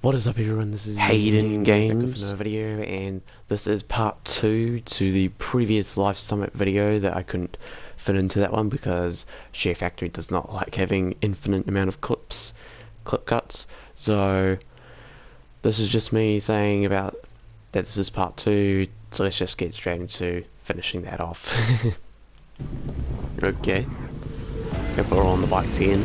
What is up everyone, this is Hayden Games. back with another video, and this is part 2 to the previous Live Summit video that I couldn't fit into that one because Share Factory does not like having infinite amount of clip cuts. So this is just me saying about that this is part 2, so let's just get straight into finishing that off. Okay, we're all on the bikes again.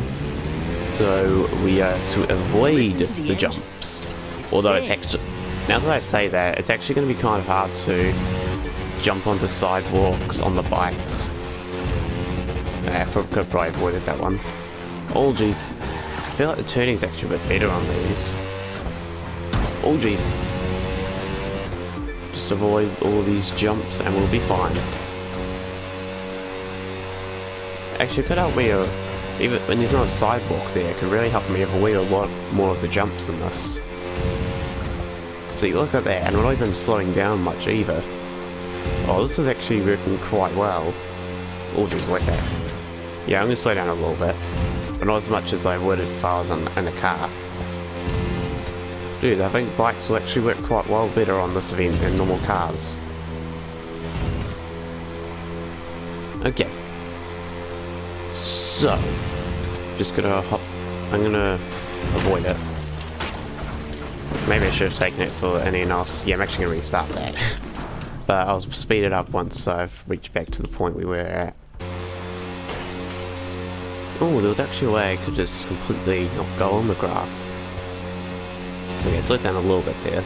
So we are to avoid the jumps. Although it's actually, now that I say that, it's actually going to be kind of hard to jump onto sidewalks on the bikes. I could have probably avoided that one. Oh geez, I feel like the turning's actually a bit better on these. Oh geez. Just avoid all these jumps and we'll be fine. Actually, it could help me even when there's no sidewalk there, it could really help me avoid a lot more of the jumps in this. So you look at that, and we're not even slowing down much either. Oh, this is actually working quite well. Oh geez, wait that. Yeah, I'm going to slow down a little bit. But not as much as I would if I was in a car. Dude, I think bikes will actually work quite well better on this event than normal cars. Okay. So, just gonna hop, I'm gonna avoid it. Maybe I should have taken it for anything else. Yeah, I'm actually gonna restart that. But I'll speed it up once I've reached back to the point we were at. Oh, there was actually a way I could just completely not go on the grass. Okay, slow down a little bit there.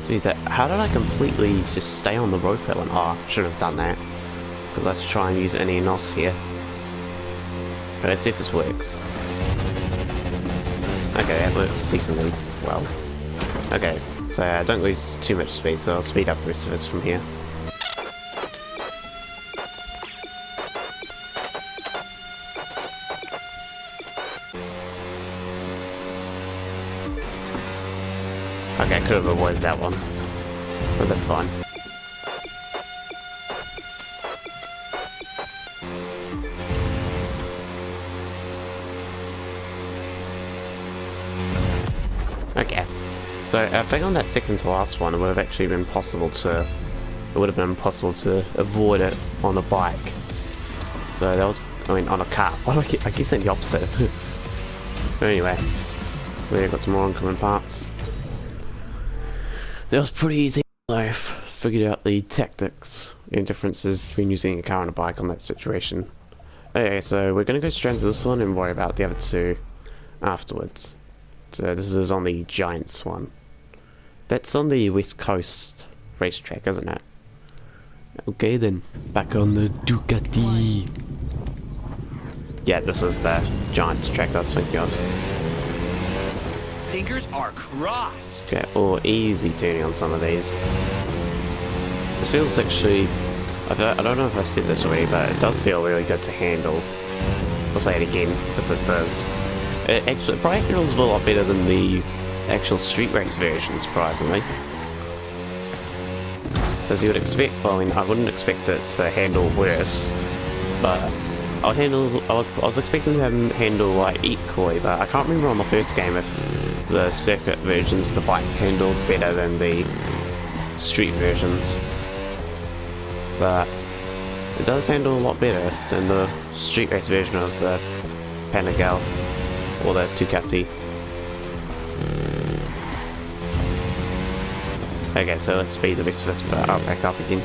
Jeez, how did I completely just stay on the rope that one? Oh, I should have done that. Because let's try and use any NOS here. Okay, let's see if this works. Okay, that works decently well. Okay, so don't lose too much speed, so I'll speed up the rest of this from here. Okay, I could have avoided that one, but that's fine. Okay, so I think on that second to last one, it would have actually been possible to, avoid it on a bike. So that was, I mean, on a car. Why do I keep saying the opposite? But anyway, so yeah, got some more oncoming parts. That was pretty easy. I figured out the tactics and differences between using a car and a bike on that situation. Okay, so we're gonna go straight into this one and worry about the other two afterwards. So this is on the Giants one. That's on the West Coast racetrack, isn't it? Okay then, back on the Ducati. Yeah, this is the Giants track I was thinking of. Fingers are crossed. Okay, or easy tuning on some of these. This feels actually, I don't know if I said this already, but it does feel really good to handle. I'll say it again, because it does. It actually probably handles a lot better than the actual street race version, surprisingly. So as you would expect, well, I mean, I wouldn't expect it to handle worse, but I was expecting to have them handle like equally, but I can't remember on the first game if the circuit versions of the bikes handled better than the street versions. But it does handle a lot better than the street race version of the Panigale. Or the Ducati. Okay, so let's speed the rest of this back up again.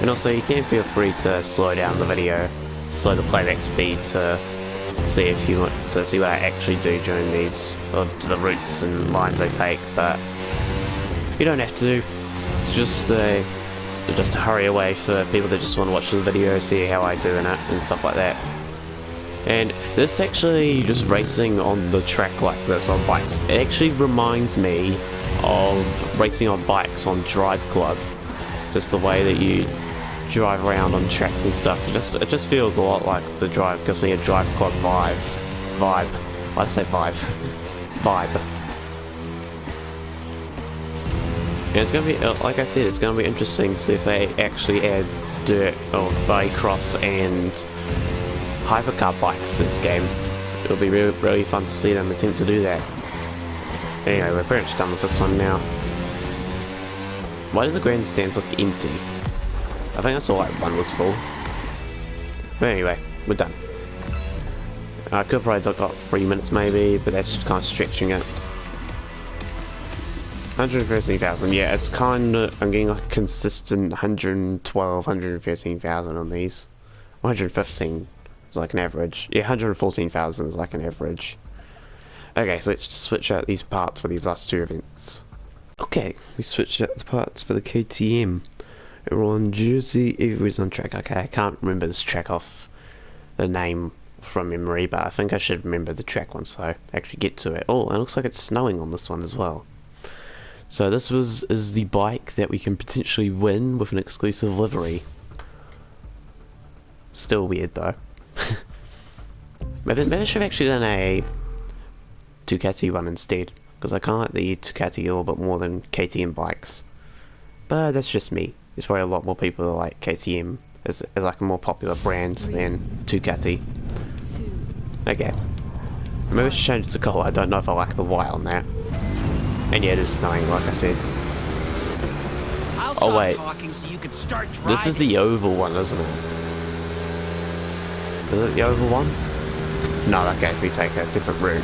And also you can feel free to slow down the video, slow the playback speed to see if you want to see what I actually do during these, or the routes and lines I take, but you don't have to. It's just to hurry away for people that just want to watch the video, see how I do in it and stuff like that. And this actually, just racing on the track like this on bikes, it actually reminds me of racing on bikes on Drive Club. Just the way that you drive around on tracks and stuff. It just feels a lot like the Drive, gives me a Drive Club vibe. Why did I say vibe? Vibe. And it's gonna be, like I said, it's gonna be interesting to see if they actually add dirt or Baycross and hypercar bikes to this game. It'll be really fun to see them attempt to do that. Anyway, we're pretty much done with this one now. Why do the grandstands look empty? I think I saw like one was full. But anyway, we're done. I could probably got 3 minutes maybe, but that's kind of stretching it. 113,000, yeah, it's kind of, I'm getting like a consistent 112, 113,000 on these. 115 is like an average. Yeah, 114,000 is like an average. Okay, so let's just switch out these parts for these last two events. Okay, we switched out the parts for the KTM. We're on Jersey, everybody's on track. Okay, I can't remember this track off the name from memory, but I think I should remember the track once I actually get to it. Oh, it looks like it's snowing on this one as well. So this is the bike that we can potentially win with an exclusive livery. Still weird though. maybe I should have actually done a Ducati one instead, because I kind of like the Ducati a little bit more than KTM bikes. But that's just me. There's probably a lot more people that like KTM as like a more popular brand than Ducati. Okay. Maybe I should change the colour. I don't know if I like the white on that. And yeah, it is snowing, like I said. I'll Oh wait, talking so you can start driving. this is the oval one, isn't it? Is it the oval one? No, okay, we take a separate route.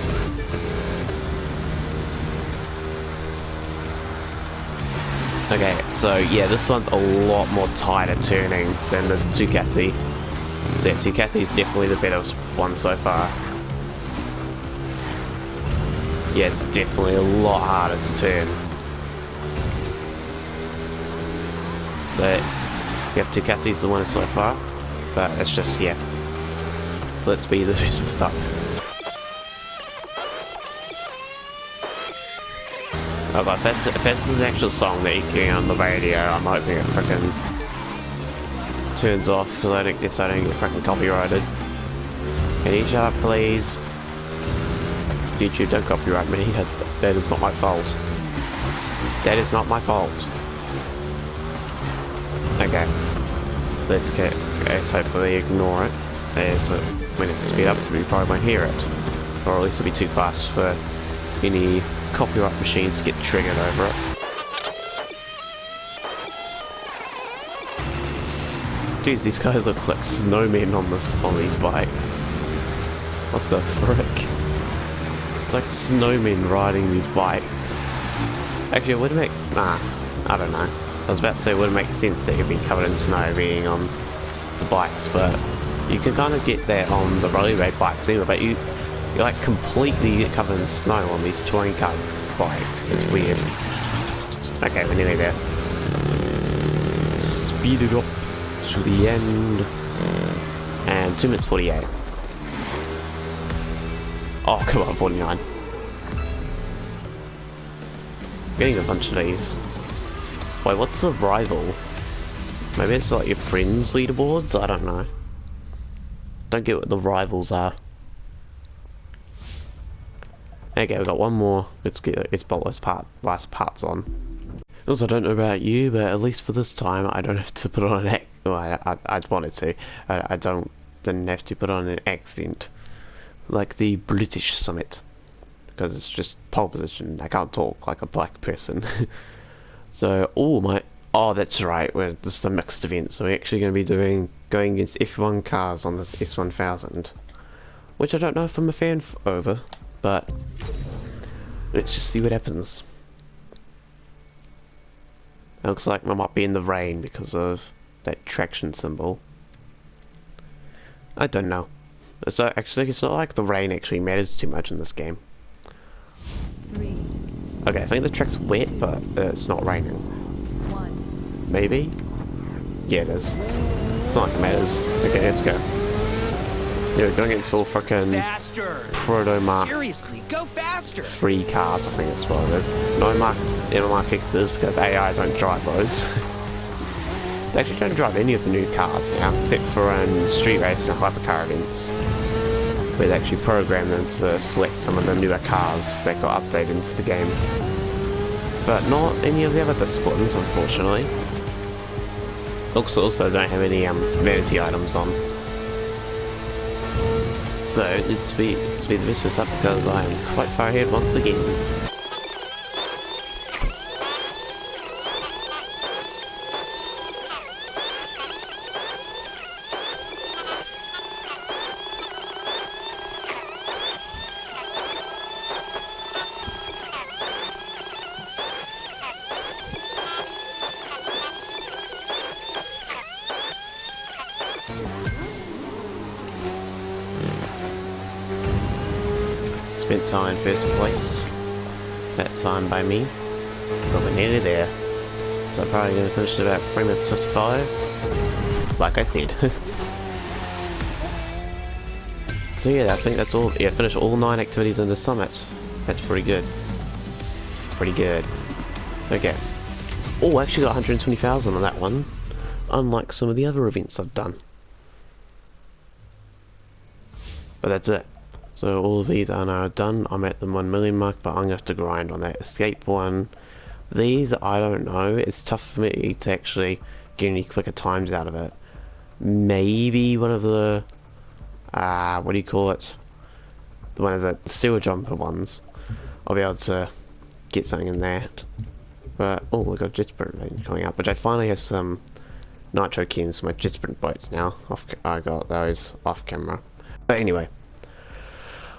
Okay, so yeah, this one's a lot more tighter turning than the Ducati. So yeah, Ducati is definitely the better one so far. Yeah, it's definitely a lot harder to turn. So, yeah, Ducati's the winner so far, but it's just, yeah. Let's be the some stuff. Oh, but if that's the actual song that you're getting on the radio, I'm hoping it frickin' turns off, because I don't get frickin' copyrighted. Can you shut up, please? YouTube, don't copyright me. That is not my fault. That is not my fault. Okay. Let's hopefully ignore it. As when it's speed up, we probably won't hear it. Or at least it'll be too fast for any copyright machines to get triggered over it. Jeez, these guys look like snowmen on these bikes. What the frick? It's like snowmen riding these bikes. Actually, it would make... Nah, I don't know. I was about to say it would make sense that you'd be covered in snow being on the bikes, but you can kind of get that on the Rally Raid bikes either, but you like completely get covered in snow on these touring car bikes. It's weird. Okay, we're nearly there. Speed it up to the end. And 2 minutes 48. Oh, come on, 49. Getting a bunch of these. Wait, what's the rival? Maybe it's like your friends' leaderboards? I don't know. Don't get what the rivals are. Okay, we've got one more. Let's get its last parts on. Also, I don't know about you, but at least for this time, I don't have to put on an well, I wanted to. I didn't have to put on an accent like the British Summit, because it's just pole position. I can't talk like a black person. So, oh, that's right. This is a mixed event, so we're actually going to be going against F1 cars on this S1000, which I don't know if I'm a fan over, but let's just see what happens. It looks like I might be in the rain because of that traction symbol. I don't know. So actually, it's not like the rain actually matters too much in this game. Okay, I think the track's wet, but it's not raining. Maybe? Yeah, it is. It's not like it matters. Okay, let's go. Yeah, we're going against all frickin' Proto Mark. Seriously, go faster. 3 cars, I think that's what it is. No Mark X's, because AI don't drive those. They actually don't drive any of the new cars now, except for street race and hypercar events, where they actually program them to select some of the newer cars that got updated into the game. but not any of the other disciplines, unfortunately. Also don't have any vanity items on. So let's speed this up because I am quite far ahead once again. Spent time first place. That's fine by me. But we're nearly there. So I'm probably going to finish at about 3 minutes 55. Like I said. So yeah, I think that's all. Yeah, finish all 9 activities in the summit. That's pretty good. Pretty good. Okay. Oh, I actually got 120,000 on that one. Unlike some of the other events I've done. But that's it. So all of these are now done. I'm at the 1 million mark, but I'm going to have to grind on that escape one. These, I don't know. It's tough for me to actually get any quicker times out of it. Maybe one of the... what do you call it? One of the sewer jumper ones. I'll be able to get something in that. But, oh, we got a jet sprint coming up, which I finally have some nitro cans for my jet sprint boats now. I got those off camera. But anyway.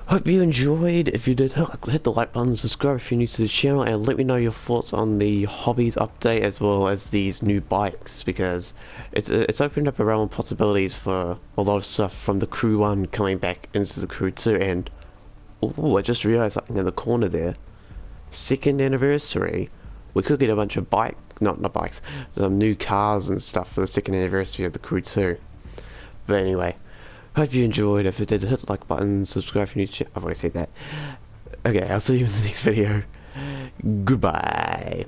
Hope you enjoyed. If you did, hit the like button, subscribe if you're new to the channel, and let me know your thoughts on the hobbies update as well as these new bikes, because it's opened up a realm of possibilities for a lot of stuff from the Crew 1 coming back into the Crew 2. And oh, I just realised something in the corner there. 2nd anniversary. We could get a bunch of not bikes, some new cars and stuff for the 2nd anniversary of the Crew 2. But anyway. Hope you enjoyed. If you did, hit the like button, subscribe if you're new to I've already said that. Okay, I'll see you in the next video. Goodbye.